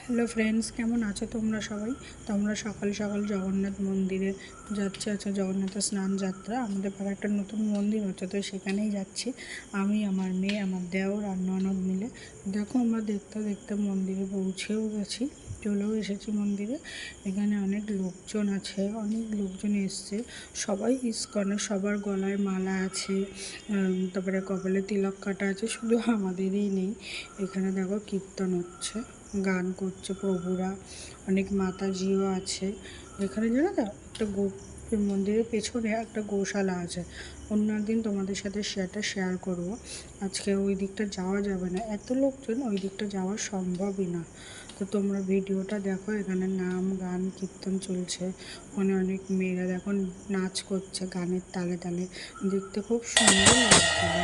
Hello friends, কেমন আছো তোমরা সবাই? তোমরা সকাল সকাল জগন্নাথ মন্দিরে যাচ্ছে। আচ্ছা, জগন্নাথের স্নান যাত্রা আমাদের পাড়ায় একটা নতুন মন্দির হচ্ছে, তো সেখানেই যাচ্ছি আমি, আমার মেয়ে, আমার দেওর আর ননদ মিলে। দেখো, আমরা দেখতে দেখতে মন্দিরে পৌঁছেও গেছি, চলেও এসেছি মন্দিরে। এখানে অনেক লোকজন আছে, অনেক লোকজন এসছে। সবাই ইস্কনে, সবার গলায় মালা আছে, তারপরে কপালে তিলক কাটা আছে, শুধু আমাদেরই নেই। এখানে দেখো কীর্তন হচ্ছে, গান করছে প্রভুরা, অনেক মাতাজিও আছে। এখানে জানো তো, মন্দিরের পেছনে একটা গোশালা আছে। অন্য একদিন তোমাদের সাথে সেটা শেয়ার করবো। আজকে ওই দিকটা যাওয়া যাবে না, এত লোকজন, ওই দিকটা যাওয়া সম্ভবই না। তো তোমরা ভিডিওটা দেখো, এখানে নাম গান কীর্তন চলছে। ওখানে অনেক মেয়েরা দেখো নাচ করছে গানের তালে তালে, দেখতে খুব সুন্দর লাগছিল।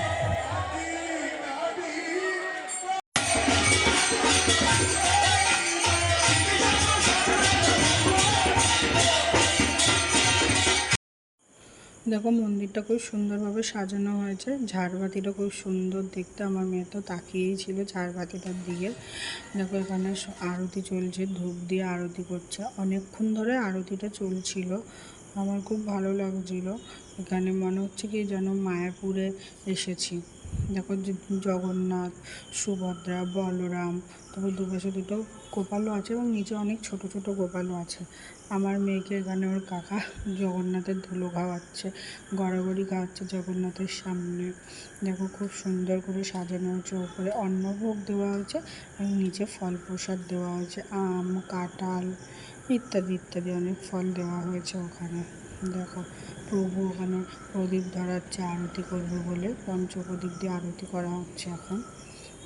দেখো, মন্দিরটা খুব সুন্দরভাবে সাজানো হয়েছে, ঝাড়বাতিটা খুব সুন্দর দেখতে। আমার মেয়ে তো তাকিয়েই ছিল ঝাড়বাতিটার দিকে। দেখো, এখানে আরতি চলছে, ধূপ দিয়ে আরতি করছে, অনেকক্ষণ ধরে আরতিটা চলছিল। আমার খুব ভালো লাগছিল। এখানে মনে হচ্ছে কি যেন মায়াপুরে এসেছি। দেখো, জগন্নাথ, সুভদ্রা, বলরাম, তারপর দুপাশে দুটো গোপালও আছে এবং নিচে অনেক ছোট ছোট গোপালও আছে। আমার মেয়েকে এখানে ওর কাকা জগন্নাথের ধুলো খাওয়াচ্ছে, গড়াগড়ি খাওয়াচ্ছে জগন্নাথের সামনে। দেখো, খুব সুন্দর করে সাজানো হয়েছে। ওপরে অন্নভোগ দেওয়া হয়েছে এবং নিচে ফল প্রসাদ দেওয়া হয়েছে, আম, কাঁঠাল ইত্যাদি ইত্যাদি অনেক ফল দেওয়া হয়েছে ওখানে। দেখো, প্রভু ওখানে প্রদীপ ধরাচ্ছে আরতি করবে বলে, পঞ্চপ্রদীপ দিয়ে আরতি করা হচ্ছে এখন।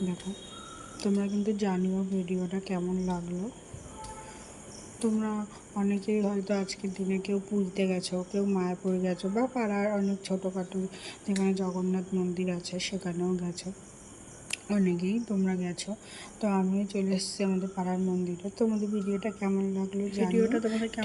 দেখো, তোমরা কিন্তু জানিও ভিডিওটা কেমন লাগলো। তোমরা অনেকেই হয়তো আজকের দিনে কেউ পুজতে গেছো, কেউ মায়াপুর গেছো, বা পাড়ার অনেক ছোটোখাটো যেখানে জগন্নাথ মন্দির আছে সেখানেও গেছো, অনেকেই তোমরা গেছো। তো আমিও চলে এসেছি আমাদের পাড়ার মন্দিরে। তোমাদের ভিডিওটা কেমন লাগলো জানিও। ভিডিওটা তোমাদের